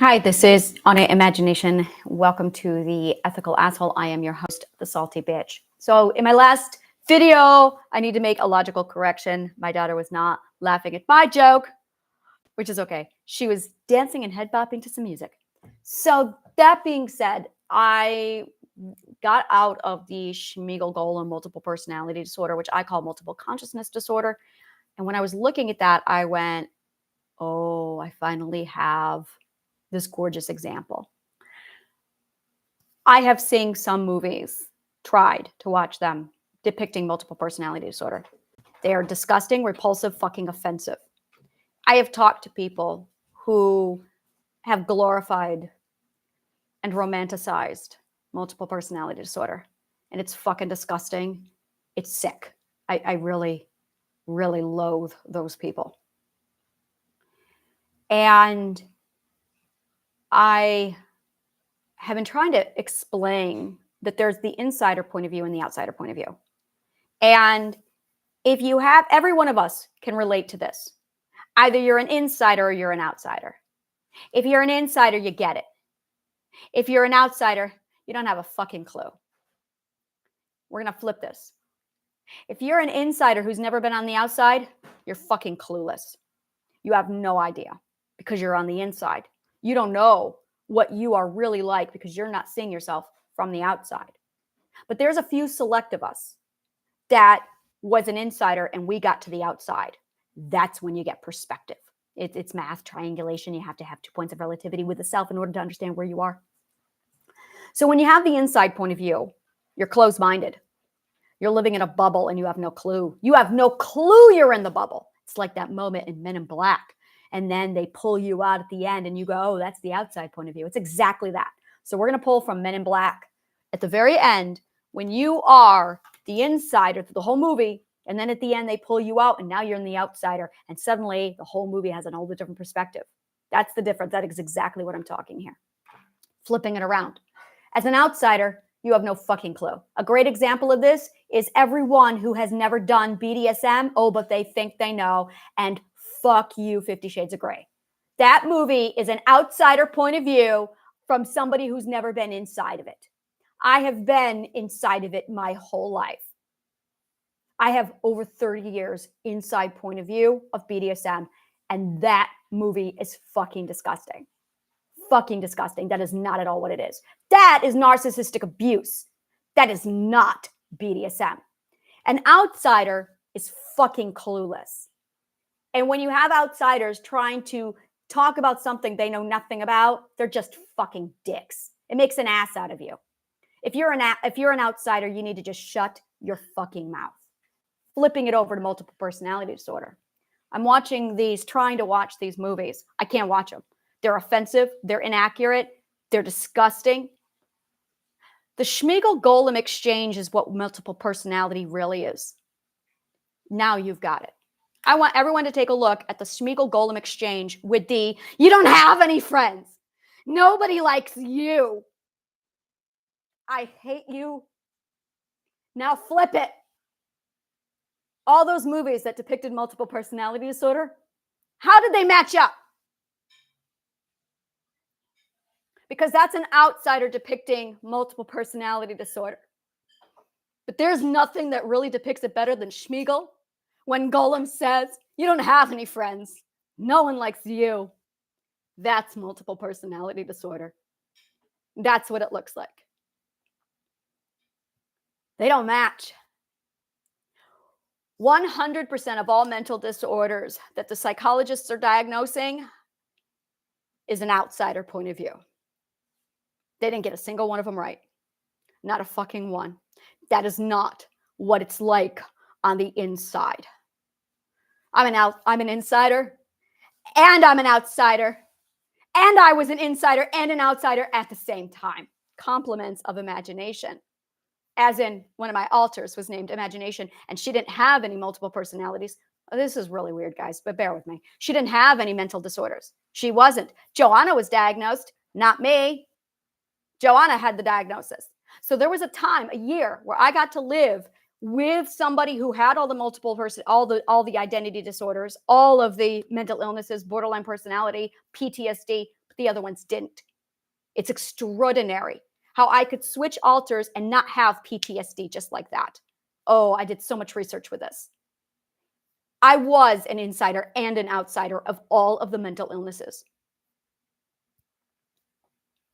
Hi, this is On Imagination. Welcome to the Ethical Asshole. I am your host, the Salty Bitch. So in my last video, I need to make a logical correction. My daughter was not laughing at my joke, which is okay. She was dancing and head bopping to some music. So that being said, I got out of the Schmiegel Golem multiple personality disorder, which I call multiple consciousness disorder. And when I was looking at that, I went, oh, I finally have this gorgeous example. I have seen some movies, tried to watch them, depicting multiple personality disorder. They are disgusting, repulsive, fucking offensive. I have talked to people who have glorified and romanticized multiple personality disorder, and it's fucking disgusting. It's sick. I really, really loathe those people. And I have been trying to explain that there's the insider point of view and the outsider point of view. And if you have, every one of us can relate to this. Either you're an insider or you're an outsider. If you're an insider, you get it. If you're an outsider, you don't have a fucking clue. We're going to flip this. If you're an insider who's never been on the outside, you're fucking clueless. You have no idea because you're on the inside. You don't know what you are really like because you're not seeing yourself from the outside. But there's a few select of us that was an insider and we got to the outside. That's when you get perspective. It's math, triangulation. You have to have 2 points of relativity with the self in order to understand where you are. So when you have the inside point of view, you're closed-minded. You're living in a bubble and you have no clue. You have no clue you're in the bubble. It's like that moment in Men in Black. And then they pull you out at the end and you go, oh, that's the outside point of view. It's exactly that. So we're going to pull from Men in Black at the very end when you are the insider through the whole movie. And then at the end, they pull you out and now you're in the outsider. And suddenly the whole movie has an all different perspective. That's the difference. That is exactly what I'm talking here. Flipping it around. As an outsider, you have no fucking clue. A great example of this is everyone who has never done BDSM. Oh, but they think they know. And fuck you, 50 Shades of Grey. That movie is an outsider point of view from somebody who's never been inside of it. I have been inside of it my whole life. I have over 30 years inside point of view of BDSM, and that movie is fucking disgusting. Fucking disgusting. That is not at all what it is. That is narcissistic abuse. That is not BDSM. An outsider is fucking clueless. And when you have outsiders trying to talk about something they know nothing about, they're just fucking dicks. It makes an ass out of you. If you're an outsider, you need to just shut your fucking mouth. Flipping it over to multiple personality disorder. I'm trying to watch these movies. I can't watch them. They're offensive. They're inaccurate. They're disgusting. The Schmiegel Golem exchange is what multiple personality really is. Now you've got it. I want everyone to take a look at the Schmiegel Golem exchange with you don't have any friends. Nobody likes you. I hate you. Now flip it. All those movies that depicted multiple personality disorder, how did they match up? Because that's an outsider depicting multiple personality disorder. But there's nothing that really depicts it better than Schmiegel. When Golem says, you don't have any friends. No one likes you. That's multiple personality disorder. That's what it looks like. They don't match. 100% of all mental disorders that the psychologists are diagnosing is an outsider point of view. They didn't get a single one of them right. Not a fucking one. That is not what it's like on the inside. I'm an insider and I'm an outsider. And I was an insider and an outsider at the same time. Compliments of imagination. As in, one of my alters was named Imagination, and she didn't have any multiple personalities. Oh, this is really weird, guys, but bear with me. She didn't have any mental disorders. She wasn't. Joanna was diagnosed, not me. Joanna had the diagnosis. So there was a year, where I got to live with somebody who had all the multiple all the identity disorders, all of the mental illnesses, borderline personality, PTSD, but the other ones didn't. It's extraordinary how I could switch alters and not have PTSD just like that. Oh, I did so much research with this. I was an insider and an outsider of all of the mental illnesses,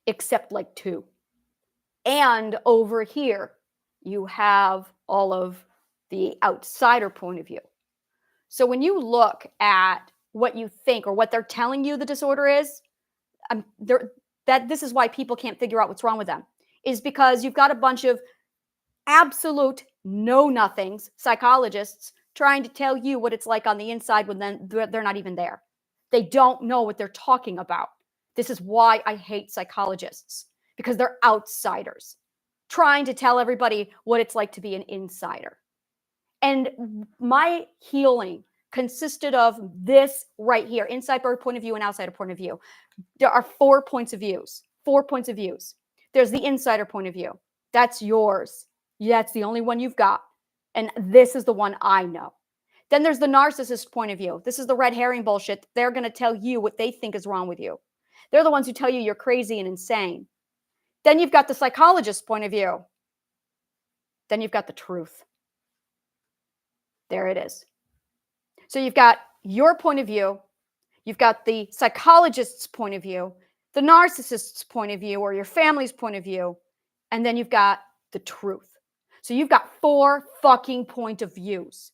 except like 2. And over here, you have all of the outsider point of view. So when you look at what you think or what they're telling you the disorder is, this is why people can't figure out what's wrong with them, is because you've got a bunch of absolute know-nothings, psychologists, trying to tell you what it's like on the inside when then they're not even there. They don't know what they're talking about. This is why I hate psychologists, because they're outsiders, trying to tell everybody what it's like to be an insider. And my healing consisted of this right here, insider point of view and outsider point of view. There are 4 points of views, 4 points of views. There's the insider point of view. That's yours. That's the only one you've got. And this is the one I know. Then there's the narcissist point of view. This is the red herring bullshit. They're going to tell you what they think is wrong with you. They're the ones who tell you you're crazy and insane. Then you've got the psychologist point of view. Then you've got the truth. There it is. So you've got your point of view. You've got the psychologist's point of view, the narcissist's point of view, or your family's point of view. And then you've got the truth. So you've got 4 fucking point of views.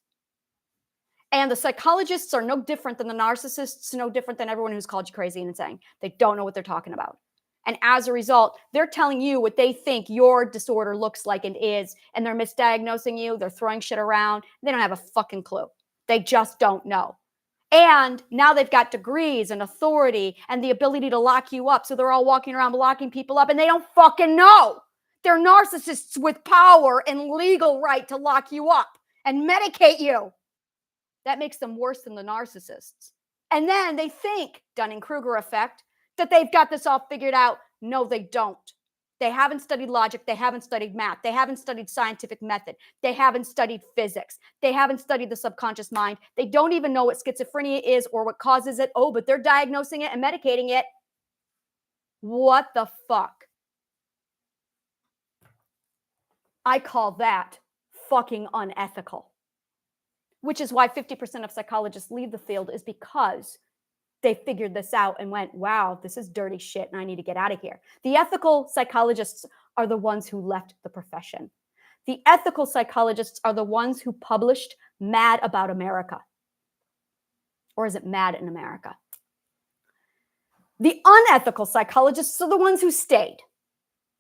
And the psychologists are no different than the narcissists, no different than everyone who's called you crazy and insane. They don't know what they're talking about. And as a result, they're telling you what they think your disorder looks like and is, and they're misdiagnosing you. They're throwing shit around. They don't have a fucking clue. They just don't know. And now they've got degrees and authority and the ability to lock you up. So they're all walking around locking people up and they don't fucking know. They're narcissists with power and legal right to lock you up and medicate you. That makes them worse than the narcissists. And then they think, Dunning-Kruger effect, that they've got this all figured out. No, they don't. They haven't studied logic. They haven't studied math. They haven't studied scientific method. They haven't studied physics. They haven't studied the subconscious mind. They don't even know what schizophrenia is or what causes it. Oh, but they're diagnosing it and medicating it. What the fuck? I call that fucking unethical. Which is why 50% of psychologists leave the field, is because they figured this out and went, wow, this is dirty shit and I need to get out of here. The ethical psychologists are the ones who left the profession. The ethical psychologists are the ones who published Mad About America. Or is it Mad in America? The unethical psychologists are the ones who stayed.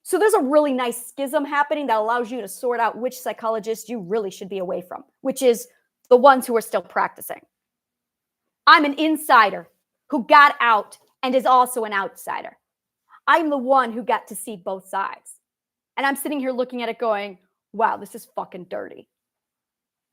So there's a really nice schism happening that allows you to sort out which psychologists you really should be away from, which is the ones who are still practicing. I'm an insider who got out and is also an outsider. I'm the one who got to see both sides. And I'm sitting here looking at it going, wow, this is fucking dirty.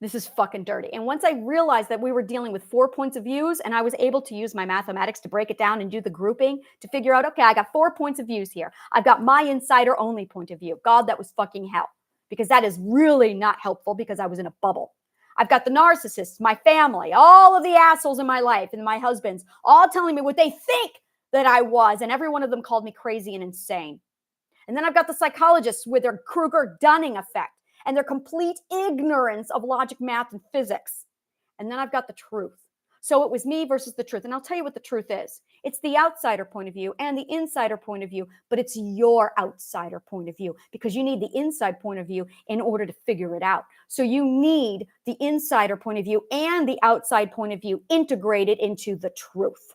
This is fucking dirty. And once I realized that we were dealing with 4 points of views and I was able to use my mathematics to break it down and do the grouping to figure out, okay, I got 4 points of views here. I've got my insider only point of view. God, that was fucking hell, because that is really not helpful because I was in a bubble. I've got the narcissists, my family, all of the assholes in my life and my husbands, all telling me what they think that I was. And every one of them called me crazy and insane. And then I've got the psychologists with their Kruger-Dunning effect and their complete ignorance of logic, math, and physics. And then I've got the truth. So it was me versus the truth. And I'll tell you what the truth is. It's the outsider point of view and the insider point of view, but it's your outsider point of view because you need the inside point of view in order to figure it out. So you need the insider point of view and the outside point of view integrated into the truth.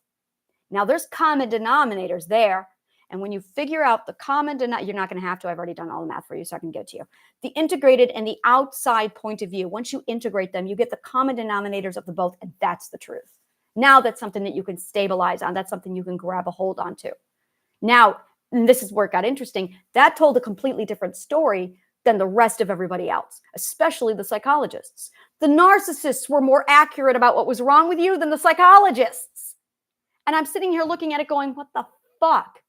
Now there's common denominators there. And when you figure out the common denominator, you're not going to have to. I've already done all the math for you, so I can get to you. The integrated and the outside point of view, once you integrate them, you get the common denominators of the both, and that's the truth. Now that's something that you can stabilize on. That's something you can grab a hold onto. Now, and this is where it got interesting. That told a completely different story than the rest of everybody else, especially the psychologists. The narcissists were more accurate about what was wrong with you than the psychologists. And I'm sitting here looking at it going, what the fuck?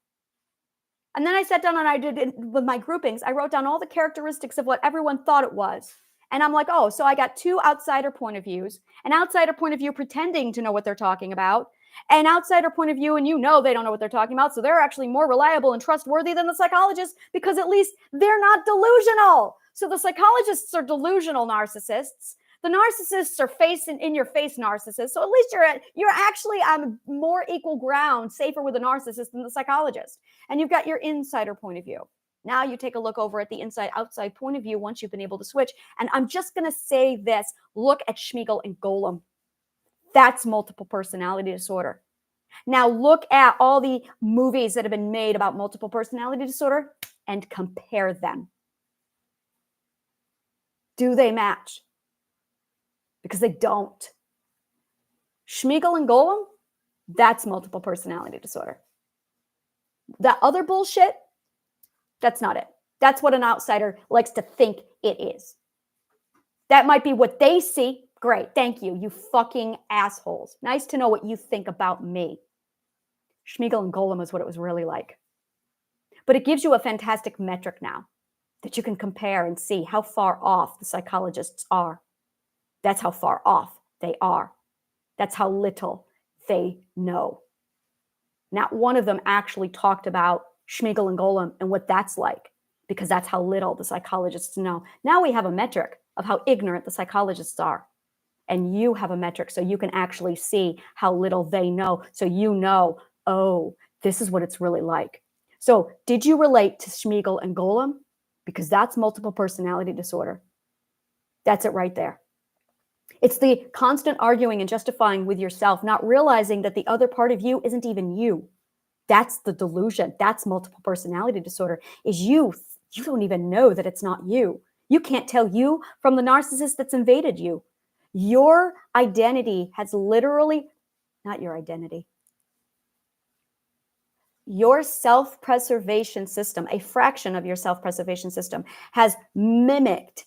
And then I sat down and I did it with my groupings. I wrote down all the characteristics of what everyone thought it was. And I'm like, oh, so I got 2 outsider point of views, an outsider point of view pretending to know what they're talking about, an outsider point of view, and you know they don't know what they're talking about, so they're actually more reliable and trustworthy than the psychologists because at least they're not delusional. So the psychologists are delusional narcissists. The narcissists are in your face narcissists. So at least you're actually on more equal ground, safer with a narcissist than the psychologist. And you've got your insider point of view. Now you take a look over at the inside-outside point of view once you've been able to switch. And I'm just going to say this. Look at Schmiegel and Golem. That's multiple personality disorder. Now look at all the movies that have been made about multiple personality disorder and compare them. Do they match? Because they don't. Schmiegel and Golem, that's multiple personality disorder. That other bullshit, that's not it. That's what an outsider likes to think it is. That might be what they see. Great, thank you, you fucking assholes. Nice to know what you think about me. Schmiegel and Golem is what it was really like. But it gives you a fantastic metric now that you can compare and see how far off the psychologists are. That's how far off they are. That's how little they know. Not one of them actually talked about Schmiegel and Golem and what that's like, because that's how little the psychologists know. Now we have a metric of how ignorant the psychologists are. And you have a metric so you can actually see how little they know. So you know, oh, this is what it's really like. So did you relate to Schmiegel and Golem? Because that's multiple personality disorder. That's it right there. It's the constant arguing and justifying with yourself, not realizing that the other part of you isn't even you. That's the delusion. That's multiple personality disorder. Is you don't even know that it's not you. You can't tell you from the narcissist that's invaded you. Your identity has literally, not your identity, your self-preservation system, a fraction of your self-preservation system has mimicked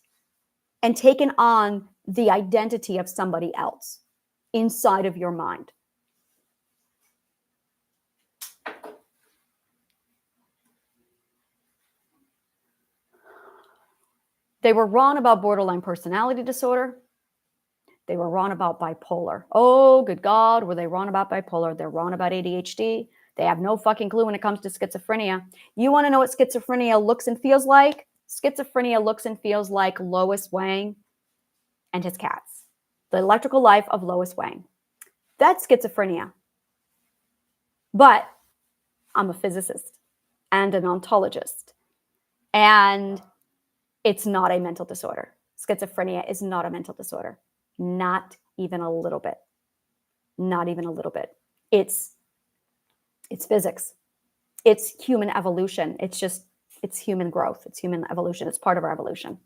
and taken on the identity of somebody else inside of your mind. They were wrong about borderline personality disorder. They were wrong about bipolar. Oh, good God, were they wrong about bipolar? They're wrong about ADHD. They have no fucking clue when it comes to schizophrenia. You want to know what schizophrenia looks and feels like? Schizophrenia looks and feels like Lois Wang and his cats. The Electrical Life of Lois Wang. That's schizophrenia. But I'm a physicist and an ontologist. And it's not a mental disorder. Schizophrenia is not a mental disorder. Not even a little bit. Not even a little bit. It's physics. It's human evolution. It's human growth. It's human evolution. It's part of our evolution.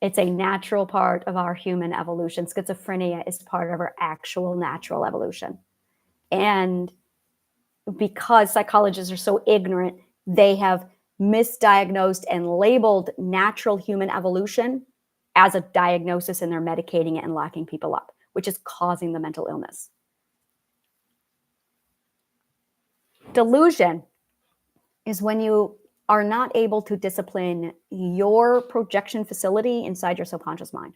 It's a natural part of our human evolution. Schizophrenia is part of our actual natural evolution. And because psychologists are so ignorant, they have misdiagnosed and labeled natural human evolution as a diagnosis, and they're medicating it and locking people up, which is causing the mental illness. Delusion is when you are not able to discipline your projection facility inside your subconscious mind.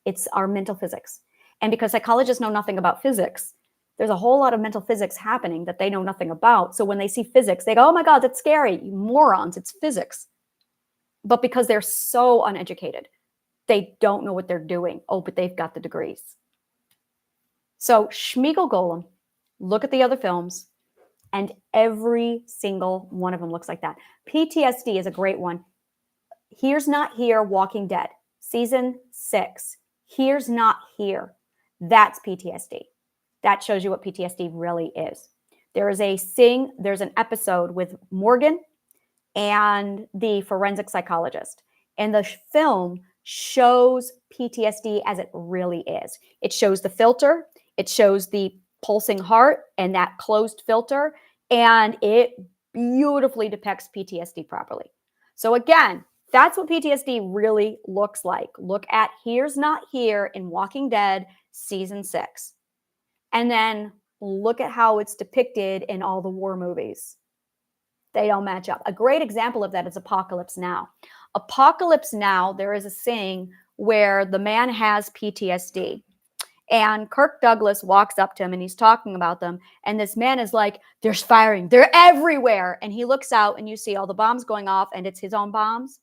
It's our mental physics. And because psychologists know nothing about physics, there's a whole lot of mental physics happening that they know nothing about. So when they see physics, they go, oh my God, that's scary. You morons, it's physics. But because they're so uneducated, they don't know what they're doing. Oh, but they've got the degrees. So Schmiegel Golem, look at the other films, and every single one of them looks like that. PTSD is a great one. Here's Not Here, Walking Dead, season 6. Here's Not Here. That's PTSD. That shows you what PTSD really is. There's an episode with Morgan and the forensic psychologist. And the film shows PTSD as it really is. It shows the filter. It shows the pulsing heart and that closed filter. And it beautifully depicts PTSD properly. So again, that's what PTSD really looks like. Look at Here's Not Here in Walking Dead, season 6. And then look at how it's depicted in all the war movies. They don't match up. A great example of that is Apocalypse Now. Apocalypse Now, there is a scene where the man has PTSD. And Kirk Douglas walks up to him and he's talking about them. And this man is like, there's firing. They're everywhere. And he looks out and you see all the bombs going off and it's his own bombs.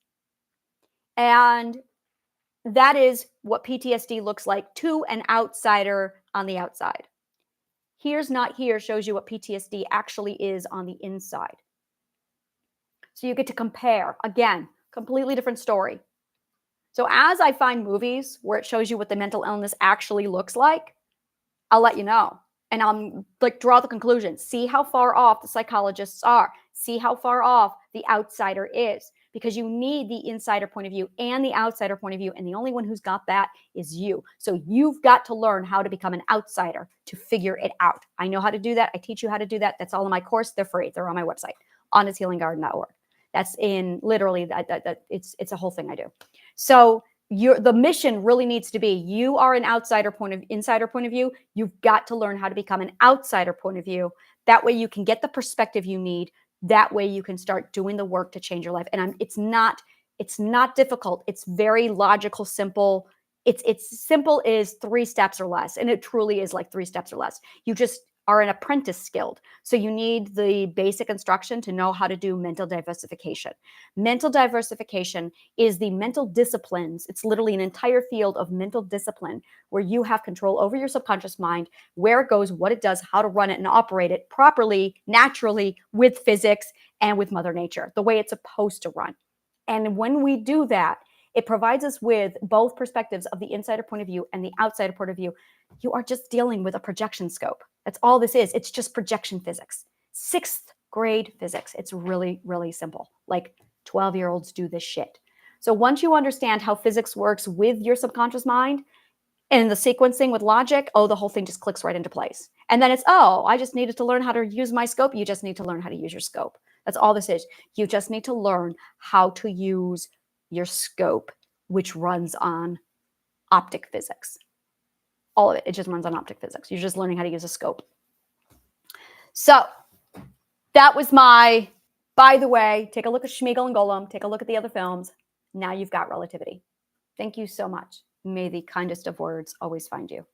And that is what PTSD looks like to an outsider on the outside. Here's Not Here shows you what PTSD actually is on the inside. So you get to compare. Again, completely different story. So as I find movies where it shows you what the mental illness actually looks like, I'll let you know. And I'm like, draw the conclusion. See how far off the psychologists are. See how far off the outsider is. Because you need the insider point of view and the outsider point of view. And the only one who's got that is you. So you've got to learn how to become an outsider to figure it out. I know how to do that. I teach you how to do that. That's all in my course. They're free. They're on my website, honnesthealinggarden.org. That's in literally, it's a whole thing I do. So the mission really needs to be, you are an insider point of view. You've got to learn how to become an outsider point of view. That way you can get the perspective you need. That way you can start doing the work to change your life. And it's not difficult. It's very logical, simple. It's simple as 3 steps or less. And it truly is like 3 steps or less. You just are an apprentice skilled. So you need the basic instruction to know how to do mental diversification. Mental diversification is the mental disciplines. It's literally an entire field of mental discipline where you have control over your subconscious mind, where it goes, what it does, how to run it and operate it properly, naturally, with physics and with Mother Nature, the way it's supposed to run. And when we do that, it provides us with both perspectives of the insider point of view and the outsider point of view. You are just dealing with a projection scope. That's all this is. It's just projection physics. 6th grade physics. It's really, really simple. Like 12-year-olds do this shit. So once you understand how physics works with your subconscious mind and the sequencing with logic, the whole thing just clicks right into place. And then it's, I just needed to learn how to use my scope. You just need to learn how to use your scope. That's all this is. You just need to learn how to use your scope, which runs on optic physics. All of it. It just runs on optic physics. You're just learning how to use a scope. So that was by the way, take a look at Schmiegel and Golem. Take a look at the other films. Now you've got relativity. Thank you so much. May the kindest of words always find you.